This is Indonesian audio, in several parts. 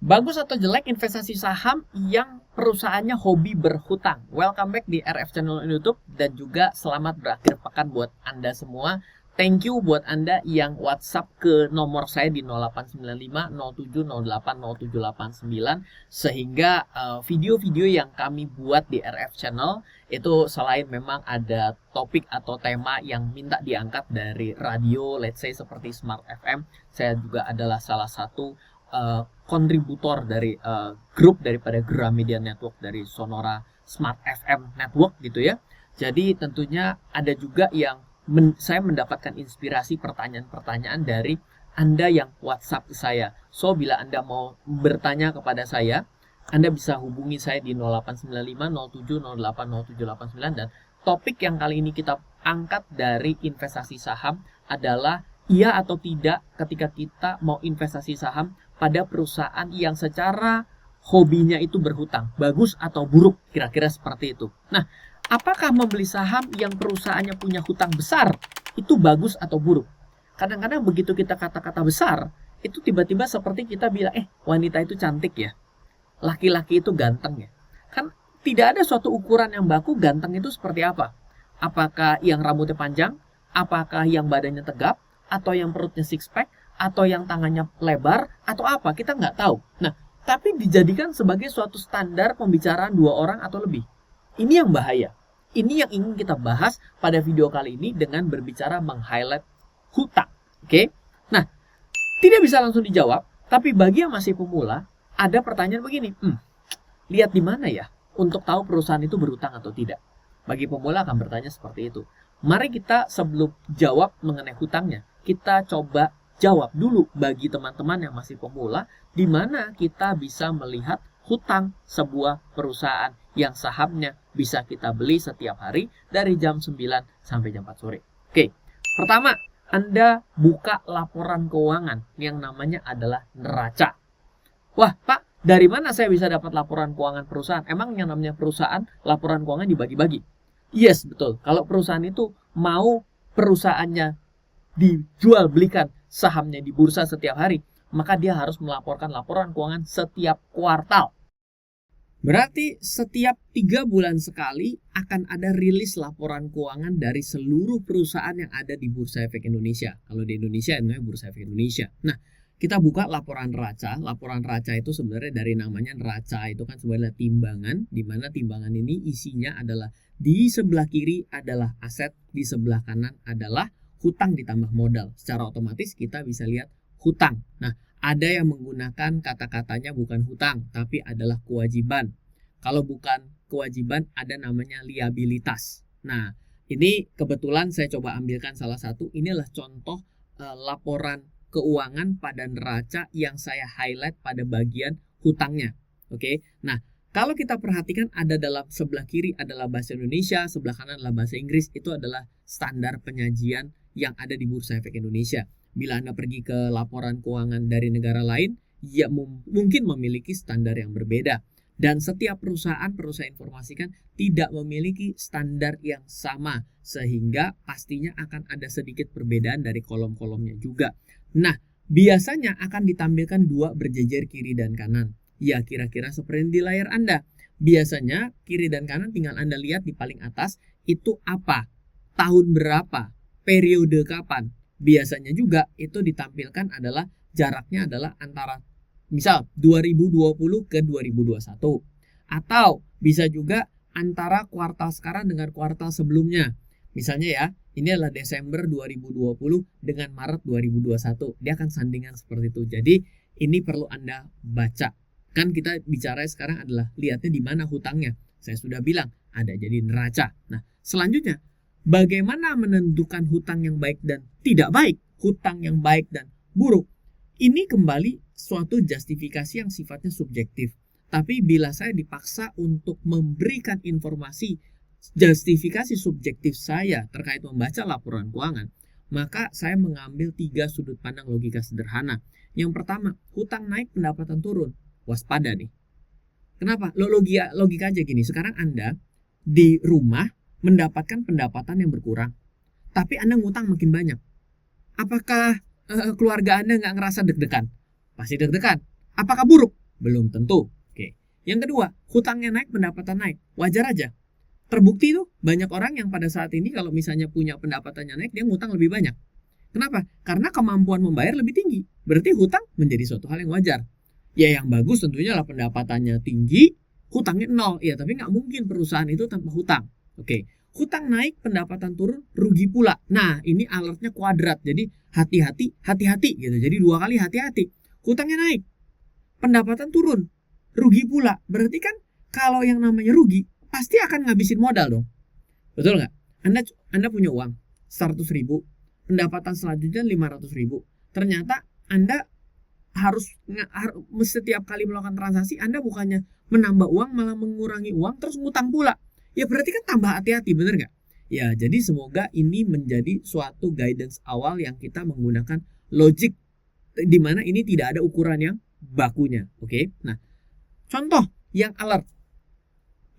Bagus atau jelek investasi saham yang perusahaannya hobi berhutang? Welcome back di RF Channel YouTube dan juga selamat berakhir pekan buat Anda semua. Thank you buat Anda yang WhatsApp ke nomor saya di 0895 0708 0789 sehingga video-video yang kami buat di RF Channel itu selain memang ada topik atau tema yang minta diangkat dari radio, let's say seperti Smart FM, saya juga adalah salah satu kontributor dari grup daripada Gramedia Network dari Sonora Smart FM Network gitu ya. Jadi tentunya ada juga yang saya mendapatkan inspirasi pertanyaan-pertanyaan dari Anda yang WhatsApp saya. So bila Anda mau bertanya kepada saya, Anda bisa hubungi saya di 0895 07 08 0789 dan topik yang kali ini kita angkat dari investasi saham adalah iya atau tidak ketika kita mau investasi saham pada perusahaan yang secara hobinya itu berhutang, bagus atau buruk, kira-kira seperti itu. Nah, apakah membeli saham yang perusahaannya punya hutang besar itu bagus atau buruk? Kadang-kadang begitu kita kata-kata besar, itu tiba-tiba seperti kita bilang, wanita itu cantik ya, laki-laki itu ganteng ya. Kan tidak ada suatu ukuran yang baku ganteng itu seperti apa. Apakah yang rambutnya panjang, apakah yang badannya tegap, atau yang perutnya six pack, atau yang tangannya lebar, atau apa, kita nggak tahu. Nah, tapi dijadikan sebagai suatu standar pembicaraan dua orang atau lebih. Ini yang bahaya. Ini yang ingin kita bahas pada video kali ini dengan berbicara meng-highlight hutang. Oke? Nah, tidak bisa langsung dijawab, tapi bagi yang masih pemula, ada pertanyaan begini, lihat di mana ya untuk tahu perusahaan itu berhutang atau tidak? Bagi pemula akan bertanya seperti itu. Mari kita sebelum jawab mengenai hutangnya, kita coba jawab dulu bagi teman-teman yang masih pemula, di mana kita bisa melihat hutang sebuah perusahaan yang sahamnya bisa kita beli setiap hari dari jam 9 sampai jam 4 sore. Oke, pertama, Anda buka laporan keuangan yang namanya adalah neraca. Wah, Pak, dari mana saya bisa dapat laporan keuangan perusahaan? Emang yang namanya perusahaan, laporan keuangan dibagi-bagi? Yes, betul. Kalau perusahaan itu mau perusahaannya dijual belikan sahamnya di bursa setiap hari, maka dia harus melaporkan laporan keuangan setiap kuartal. Berarti setiap 3 bulan sekali akan ada rilis laporan keuangan dari seluruh perusahaan yang ada di Bursa Efek Indonesia. Kalau di Indonesia namanya Bursa Efek Indonesia. Nah, kita buka laporan neraca. Laporan neraca itu sebenarnya dari namanya neraca itu kan sebenarnya timbangan, di mana timbangan ini isinya adalah di sebelah kiri adalah aset, di sebelah kanan adalah hutang ditambah modal. Secara otomatis kita bisa lihat hutang. Nah, ada yang menggunakan kata-katanya bukan hutang, tapi adalah kewajiban. Kalau bukan kewajiban, ada namanya liabilitas. Nah, ini kebetulan saya coba ambilkan salah satu. Inilah contoh laporan keuangan pada neraca yang saya highlight pada bagian hutangnya. Oke. Nah, kalau kita perhatikan ada dalam sebelah kiri adalah bahasa Indonesia, sebelah kanan adalah bahasa Inggris. Itu adalah standar penyajian yang ada di Bursa Efek Indonesia. Bila Anda pergi ke laporan keuangan dari negara lain, ya mungkin memiliki standar yang berbeda. Dan setiap perusahaan perlu saya informasikan tidak memiliki standar yang sama. Sehingga pastinya akan ada sedikit perbedaan dari kolom-kolomnya juga. Nah, biasanya akan ditampilkan dua berjejer kiri dan kanan. Ya, kira-kira seperti di layar Anda. Biasanya kiri dan kanan tinggal Anda lihat di paling atas itu apa, tahun berapa, periode kapan. Biasanya juga itu ditampilkan adalah jaraknya adalah antara misal 2020 ke 2021. Atau bisa juga antara kuartal sekarang dengan kuartal sebelumnya. Misalnya ya, ini adalah Desember 2020 dengan Maret 2021. Dia akan sandingan seperti itu. Jadi ini perlu Anda baca. Kan kita bicara sekarang adalah lihatnya di mana hutangnya. Saya sudah bilang ada jadi neraca. Nah, selanjutnya bagaimana menentukan hutang yang baik dan tidak baik, hutang yang baik dan buruk? Ini kembali suatu justifikasi yang sifatnya subjektif. Tapi bila saya dipaksa untuk memberikan informasi justifikasi subjektif saya terkait membaca laporan keuangan, maka saya mengambil 3 sudut pandang logika sederhana. Yang pertama, hutang naik, pendapatan turun. Waspada nih. Kenapa? Logika aja gini. Sekarang Anda di rumah mendapatkan pendapatan yang berkurang, tapi Anda ngutang makin banyak. Apakah keluarga Anda nggak ngerasa deg-degan? Pasti deg-degan. Apakah buruk? Belum tentu. Oke. Yang kedua, hutangnya naik, pendapatan naik. Wajar aja. Terbukti tuh banyak orang yang pada saat ini kalau misalnya punya pendapatannya naik, dia ngutang lebih banyak. Kenapa? Karena kemampuan membayar lebih tinggi. Berarti hutang menjadi suatu hal yang wajar. Ya yang bagus tentunya lah pendapatannya tinggi, hutangnya nol. Ya tapi nggak mungkin perusahaan itu tanpa hutang. Oke. Hutang naik, pendapatan turun, rugi pula. Nah ini alertnya kuadrat. Jadi hati-hati gitu. Jadi 2 kali hati-hati. Hutangnya naik, pendapatan turun, rugi pula. Berarti kan kalau yang namanya rugi, pasti akan ngabisin modal dong. Betul nggak? Anda punya uang 100.000, pendapatan selanjutnya 500.000. Ternyata Anda harus setiap kali melakukan transaksi, Anda bukannya menambah uang, malah mengurangi uang, terus ngutang pula. Ya berarti kan tambah hati-hati, bener nggak? Ya, jadi semoga ini menjadi suatu guidance awal yang kita menggunakan logik, di mana ini tidak ada ukuran yang bakunya. Oke? Nah, contoh yang alert.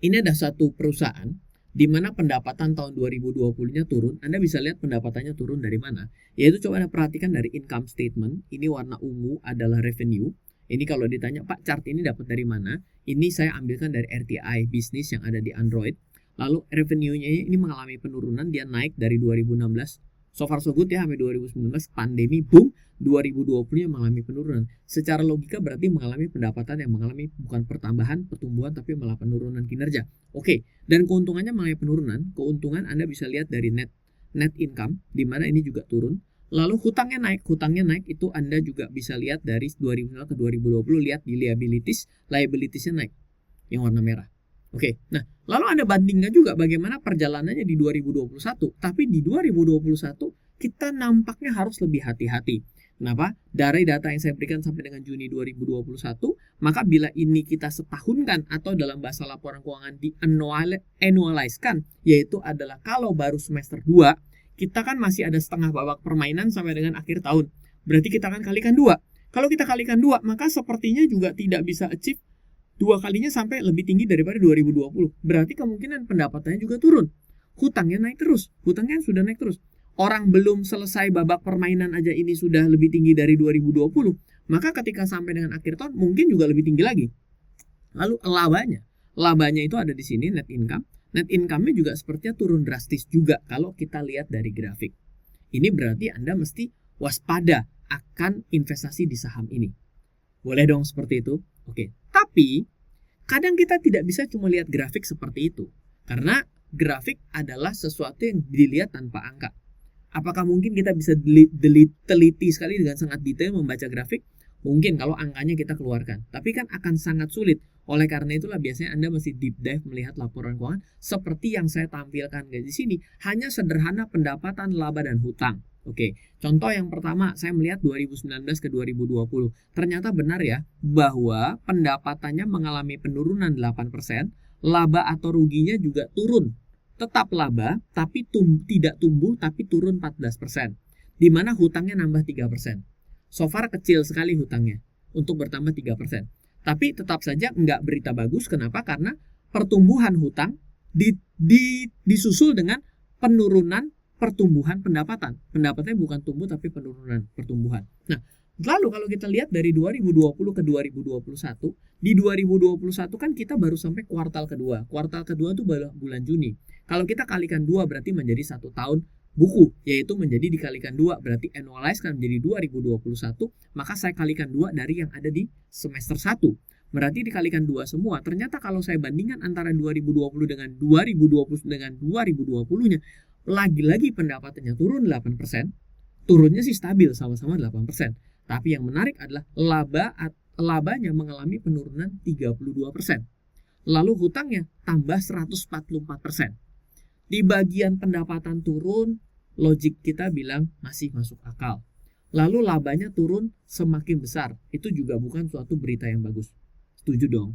Ini ada satu perusahaan di mana pendapatan tahun 2020-nya turun. Anda bisa lihat pendapatannya turun dari mana. Yaitu coba Anda perhatikan dari income statement. Ini warna ungu adalah revenue. Ini kalau ditanya, Pak, chart ini dapat dari mana? Ini saya ambilkan dari RTI Business yang ada di Android. Lalu revenue-nya ini mengalami penurunan. Dia naik dari 2016. So far so good ya, sampai 2019 pandemi boom, 2020-nya mengalami penurunan. Secara logika berarti mengalami pendapatan yang mengalami bukan pertambahan, pertumbuhan, tapi malah penurunan kinerja. Oke, dan keuntungannya mengalami penurunan. Keuntungan Anda bisa lihat dari net income, di mana ini juga turun. Lalu hutangnya naik itu Anda juga bisa lihat dari 2019 ke 2020, lihat di liabilitiesnya naik, yang warna merah. Oke, nah lalu Anda bandingkan juga bagaimana perjalanannya di 2021. Tapi di 2021 kita nampaknya harus lebih hati-hati. Kenapa? Dari data yang saya berikan sampai dengan Juni 2021, maka bila ini kita setahunkan atau dalam bahasa laporan keuangan di annualize-kan, yaitu adalah kalau baru semester 2, kita kan masih ada setengah babak permainan sampai dengan akhir tahun. Berarti kita akan kalikan 2. Kalau kita kalikan 2, maka sepertinya juga tidak bisa achieve 2 kalinya sampai lebih tinggi daripada 2020. Berarti kemungkinan pendapatannya juga turun. Hutangnya naik terus. Hutangnya sudah naik terus. Orang belum selesai babak permainan aja ini sudah lebih tinggi dari 2020. Maka ketika sampai dengan akhir tahun mungkin juga lebih tinggi lagi. Lalu labanya. Labanya itu ada di sini, net income. Net income-nya juga sepertinya turun drastis juga kalau kita lihat dari grafik. Ini berarti Anda mesti waspada akan investasi di saham ini. Boleh dong seperti itu? Oke. Tapi kadang kita tidak bisa cuma lihat grafik seperti itu. Karena grafik adalah sesuatu yang dilihat tanpa angka. Apakah mungkin kita bisa teliti sekali dengan sangat detail membaca grafik? Mungkin kalau angkanya kita keluarkan. Tapi kan akan sangat sulit. Oleh karena itulah biasanya Anda mesti deep dive melihat laporan keuangan seperti yang saya tampilkan di sini. Hanya sederhana pendapatan, laba, dan hutang. Oke, contoh yang pertama saya melihat 2019 ke 2020. Ternyata benar ya bahwa pendapatannya mengalami penurunan 8%, laba atau ruginya juga turun. Tetap laba tapi tidak tumbuh tapi turun 14%. Di mana hutangnya nambah 3%. So far kecil sekali hutangnya untuk bertambah 3%. Tapi tetap saja nggak berita bagus. Kenapa? Karena pertumbuhan hutang disusul dengan penurunan pertumbuhan pendapatan. Pendapatannya bukan tumbuh tapi penurunan pertumbuhan. Nah, lalu kalau kita lihat dari 2020 ke 2021, di 2021 kan kita baru sampai kuartal kedua. Kuartal kedua itu bulan Juni. Kalau kita kalikan 2 berarti menjadi 1 tahun buku, yaitu menjadi dikalikan 2 berarti annualize kan menjadi 2021, maka saya kalikan 2 dari yang ada di semester 1. Berarti dikalikan 2 semua. Ternyata kalau saya bandingkan antara 2020 dengan 2020 dengan 2020-nya, lagi-lagi pendapatannya turun 8%, turunnya sih stabil sama-sama 8%. Tapi yang menarik adalah labanya mengalami penurunan 32%. Lalu hutangnya tambah 144%. Di bagian pendapatan turun, logik kita bilang masih masuk akal. Lalu labanya turun semakin besar, itu juga bukan suatu berita yang bagus. Setuju dong?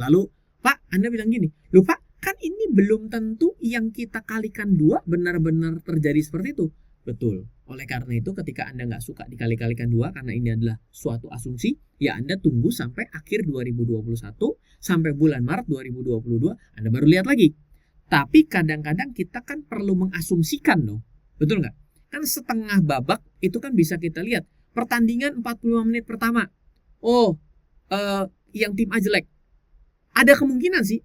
Lalu, Pak, Anda bilang gini, loh Pak, kan ini belum tentu yang kita kalikan 2 benar-benar terjadi seperti itu. Betul. Oleh karena itu ketika Anda nggak suka dikali-kalikan 2 karena ini adalah suatu asumsi, ya Anda tunggu sampai akhir 2021, sampai bulan Maret 2022, Anda baru lihat lagi. Tapi kadang-kadang kita kan perlu mengasumsikan dong. Betul nggak? Kan setengah babak itu kan bisa kita lihat. Pertandingan 45 menit pertama. Oh, yang tim A jelek. Ada kemungkinan sih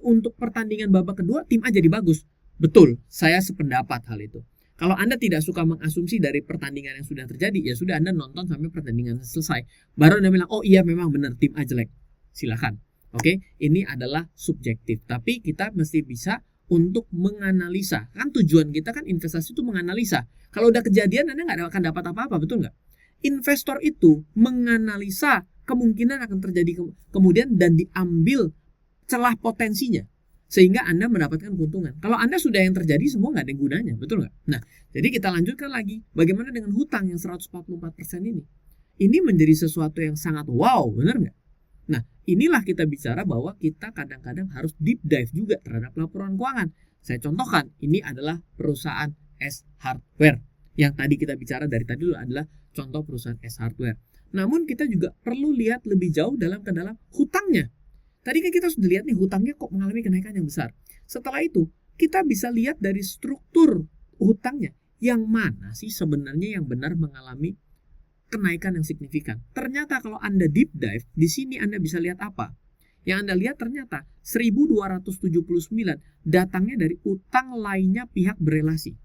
untuk pertandingan babak kedua tim A jadi bagus. Betul, saya sependapat hal itu. Kalau Anda tidak suka mengasumsi dari pertandingan yang sudah terjadi, ya sudah Anda nonton sampai pertandingan selesai. Baru Anda bilang, oh iya memang benar tim A jelek. Silakan. Oke, ini adalah subjektif. Tapi kita mesti bisa untuk menganalisa. Kan tujuan kita kan investasi itu menganalisa. Kalau udah kejadian Anda nggak akan dapat apa-apa, betul nggak? Investor itu menganalisa kemungkinan akan terjadi kemudian dan diambil celah potensinya. Sehingga Anda mendapatkan keuntungan. Kalau Anda sudah yang terjadi, semua nggak ada gunanya, betul nggak? Nah, jadi kita lanjutkan lagi. Bagaimana dengan hutang yang 144% ini? Ini menjadi sesuatu yang sangat wow, benar nggak? Nah, inilah kita bicara bahwa kita kadang-kadang harus deep dive juga terhadap laporan keuangan. Saya contohkan, ini adalah perusahaan S Hardware. Yang tadi kita bicara dari tadi dulu adalah contoh perusahaan S Hardware. Namun kita juga perlu lihat lebih jauh ke dalam hutangnya. Tadi kan kita sudah lihat nih hutangnya kok mengalami kenaikan yang besar. Setelah itu, kita bisa lihat dari struktur hutangnya. Yang mana sih sebenarnya yang benar mengalami kenaikan yang signifikan. Ternyata kalau Anda deep dive, di sini Anda bisa lihat apa? Yang Anda lihat ternyata 1279 datangnya dari utang lainnya pihak berelasi.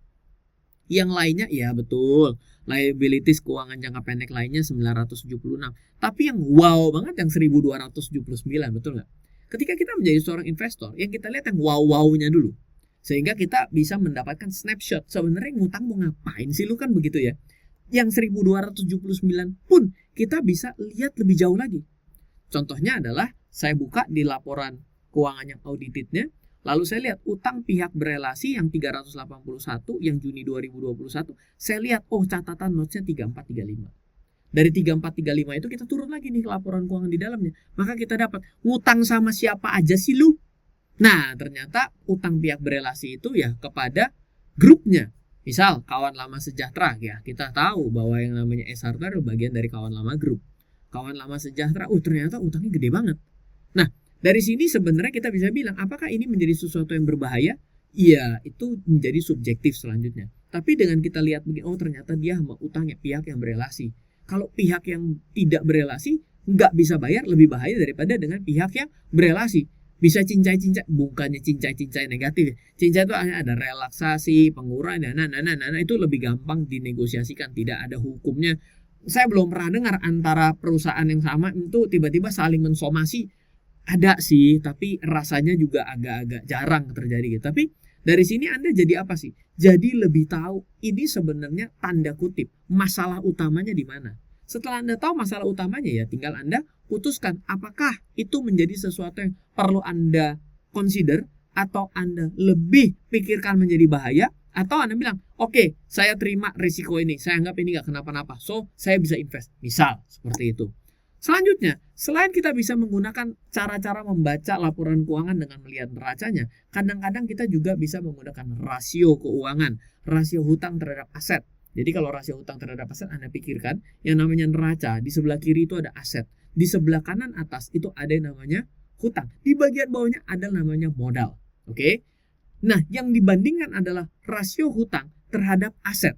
Yang lainnya, ya betul, liabilities keuangan jangka pendek lainnya 976. Tapi yang wow banget yang 1279, betul nggak? Ketika kita menjadi seorang investor, yang kita lihat yang wow-wownya dulu. Sehingga kita bisa mendapatkan snapshot. Sebenarnya ngutang mau ngapain sih lu kan begitu ya? Yang 1279 pun kita bisa lihat lebih jauh lagi. Contohnya adalah saya buka di laporan keuangan yang auditednya. Lalu saya lihat utang pihak berelasi yang 381 yang Juni 2021. Saya lihat, oh catatan notesnya 3435. Dari 3435 itu kita turun lagi nih ke laporan keuangan di dalamnya. Maka kita dapat ngutang sama siapa aja sih lu? Nah, ternyata utang pihak berelasi itu ya kepada grupnya. Misal kawan lama sejahtera, ya kita tahu bahwa yang namanya S Hardware bagian dari kawan lama grup. Kawan lama sejahtera, ternyata utangnya gede banget. Nah, dari sini sebenarnya kita bisa bilang, apakah ini menjadi sesuatu yang berbahaya? Iya, itu menjadi subjektif selanjutnya. Tapi dengan kita lihat begini, oh ternyata dia utangnya pihak yang berelasi. Kalau pihak yang tidak berelasi, nggak bisa bayar, lebih bahaya daripada dengan pihak yang berelasi. Bisa cincai-cincai, bukannya cincai-cincai negatif. Cincai itu ada relaksasi, pengurangan, itu lebih gampang dinegosiasikan, tidak ada hukumnya. Saya belum pernah dengar antara perusahaan yang sama itu tiba-tiba saling mensomasi. Ada sih, tapi rasanya juga agak-agak jarang terjadi gitu. Tapi dari sini Anda jadi apa sih? Jadi lebih tahu ini sebenarnya tanda kutip masalah utamanya di mana. Setelah Anda tahu masalah utamanya ya tinggal Anda putuskan apakah itu menjadi sesuatu yang perlu Anda consider atau Anda lebih pikirkan menjadi bahaya atau Anda bilang, oke, saya terima risiko ini, saya anggap ini nggak kenapa-napa, so saya bisa invest. Misal seperti itu. Selanjutnya, selain kita bisa menggunakan cara-cara membaca laporan keuangan dengan melihat neracanya, kadang-kadang kita juga bisa menggunakan rasio keuangan, rasio hutang terhadap aset. Jadi kalau rasio hutang terhadap aset Anda pikirkan, yang namanya neraca, di sebelah kiri itu ada aset. Di sebelah kanan atas itu ada yang namanya hutang. Di bagian bawahnya ada namanya modal. Oke? Nah, yang dibandingkan adalah rasio hutang terhadap aset.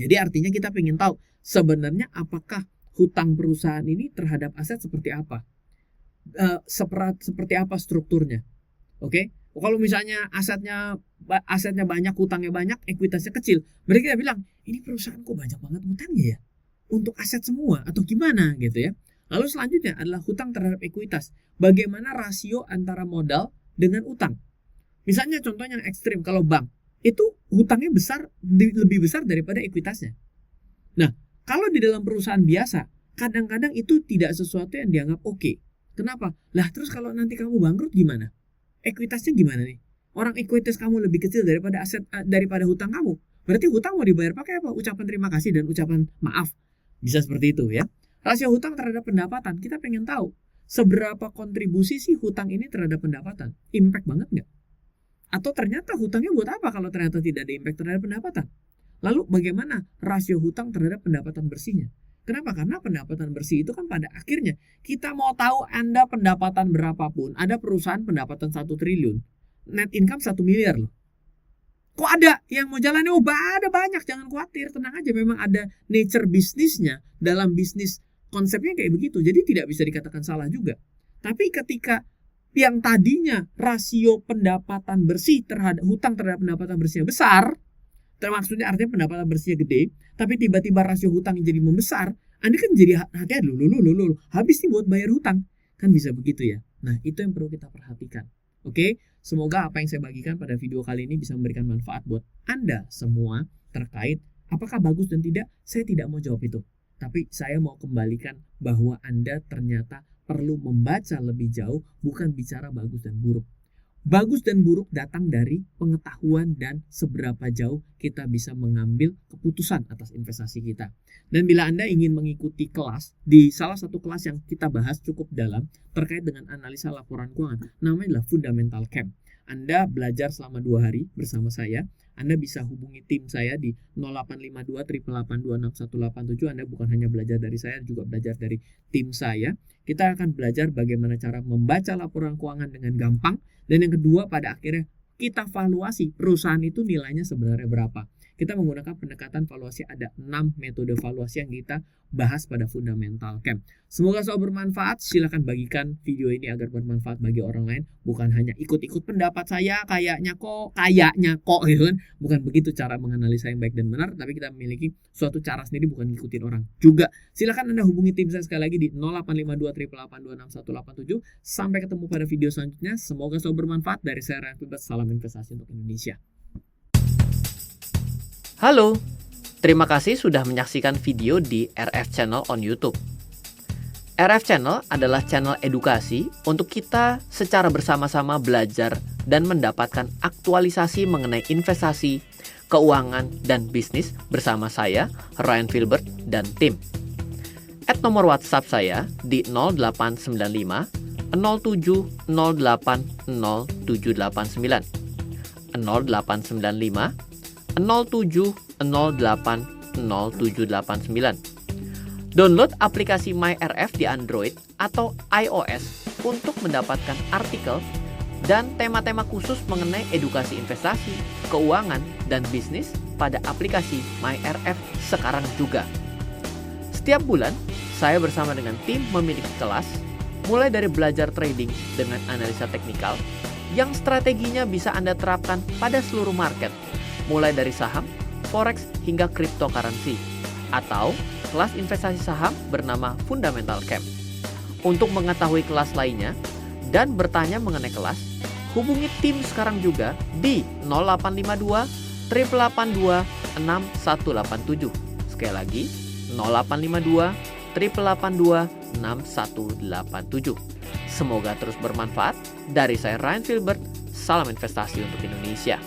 Jadi artinya kita ingin tahu sebenarnya apakah hutang perusahaan ini terhadap aset seperti apa, seperti apa strukturnya, oke? Kalau misalnya asetnya banyak, hutangnya banyak, ekuitasnya kecil, berarti kita bilang ini perusahaan kok banyak banget hutangnya ya, untuk aset semua atau gimana gitu ya. Lalu selanjutnya adalah hutang terhadap ekuitas. Bagaimana rasio antara modal dengan utang? Misalnya contohnya yang ekstrim, kalau bank itu hutangnya lebih besar daripada ekuitasnya. Nah, kalau di dalam perusahaan biasa, kadang-kadang itu tidak sesuatu yang dianggap oke. Kenapa? Lah terus kalau nanti kamu bangkrut gimana? Ekuitasnya gimana nih? Orang ekuitas kamu lebih kecil daripada daripada hutang kamu. Berarti hutang mau dibayar pakai apa? Ucapan terima kasih dan ucapan maaf. Bisa seperti itu ya. Rasio hutang terhadap pendapatan, kita pengen tahu seberapa kontribusi sih hutang ini terhadap pendapatan? Impact banget nggak? Atau ternyata hutangnya buat apa kalau ternyata tidak ada impact terhadap pendapatan? Lalu bagaimana rasio hutang terhadap pendapatan bersihnya? Kenapa? Karena pendapatan bersih itu kan pada akhirnya kita mau tahu Anda pendapatan berapapun, ada perusahaan pendapatan 1 triliun, net income 1 miliar loh. Kok ada yang mau jalannya? Oh, ada banyak, jangan khawatir, tenang aja, memang ada nature bisnisnya dalam bisnis Konsepnya kayak begitu. Jadi tidak bisa dikatakan salah juga. Tapi ketika yang tadinya rasio pendapatan bersih terhadap hutang terhadap pendapatan bersihnya besar, maksudnya artinya pendapatan bersihnya gede, tapi tiba-tiba rasio hutang jadi membesar, Anda kan jadi hati-hati, habis nih buat bayar hutang. Kan bisa begitu ya. Nah, itu yang perlu kita perhatikan. Oke, semoga apa yang saya bagikan pada video kali ini bisa memberikan manfaat buat Anda semua terkait apakah bagus dan tidak. Saya tidak mau jawab itu. Tapi saya mau kembalikan bahwa Anda ternyata perlu membaca lebih jauh, bukan bicara bagus dan buruk. Bagus dan buruk datang dari pengetahuan dan seberapa jauh kita bisa mengambil keputusan atas investasi kita. Dan bila Anda ingin mengikuti kelas, di salah satu kelas yang kita bahas cukup dalam terkait dengan analisa laporan keuangan, namanya adalah Fundamental Camp. Anda belajar selama 2 hari bersama saya. Anda bisa hubungi tim saya di 0852 882 6187. Anda bukan hanya belajar dari saya, juga belajar dari tim saya. Kita akan belajar bagaimana cara membaca laporan keuangan dengan gampang. Dan yang kedua, pada akhirnya kita valuasi perusahaan itu nilainya sebenarnya berapa. Kita menggunakan pendekatan valuasi, ada 6 metode valuasi yang kita bahas pada Fundamental Camp. Semoga selalu bermanfaat. Silakan bagikan video ini agar bermanfaat bagi orang lain. Bukan hanya ikut-ikut pendapat saya, kayaknya kok gitu kan. Bukan begitu cara menganalisa yang baik dan benar, tapi kita memiliki suatu cara sendiri, bukan ngikutin orang juga. Silakan Anda hubungi tim saya sekali lagi di 0852 882 6187. Sampai ketemu pada video selanjutnya. Semoga selalu bermanfaat. Dari saya Ryan Filbert, salam investasi untuk Indonesia. Halo, terima kasih sudah menyaksikan video di RF Channel on YouTube. RF Channel adalah channel edukasi untuk kita secara bersama-sama belajar dan mendapatkan aktualisasi mengenai investasi, keuangan, dan bisnis bersama saya, Ryan Filbert, dan tim. Add nomor WhatsApp saya di 0895 07 08 0789 0895 07 08 0789. Download aplikasi MyRF di Android atau iOS untuk mendapatkan artikel dan tema-tema khusus mengenai edukasi investasi, keuangan, dan bisnis pada aplikasi MyRF sekarang juga. Setiap bulan, saya bersama dengan tim memiliki kelas, mulai dari belajar trading dengan analisa teknikal, yang strateginya bisa Anda terapkan pada seluruh market, mulai dari saham, forex, hingga cryptocurrency, atau kelas investasi saham bernama Fundamental Camp. Untuk mengetahui kelas lainnya dan bertanya mengenai kelas, hubungi tim sekarang juga di 0852 882 6187. Sekali lagi, 0852 882 6187. Semoga terus bermanfaat. Dari saya Ryan Filbert, salam investasi untuk Indonesia.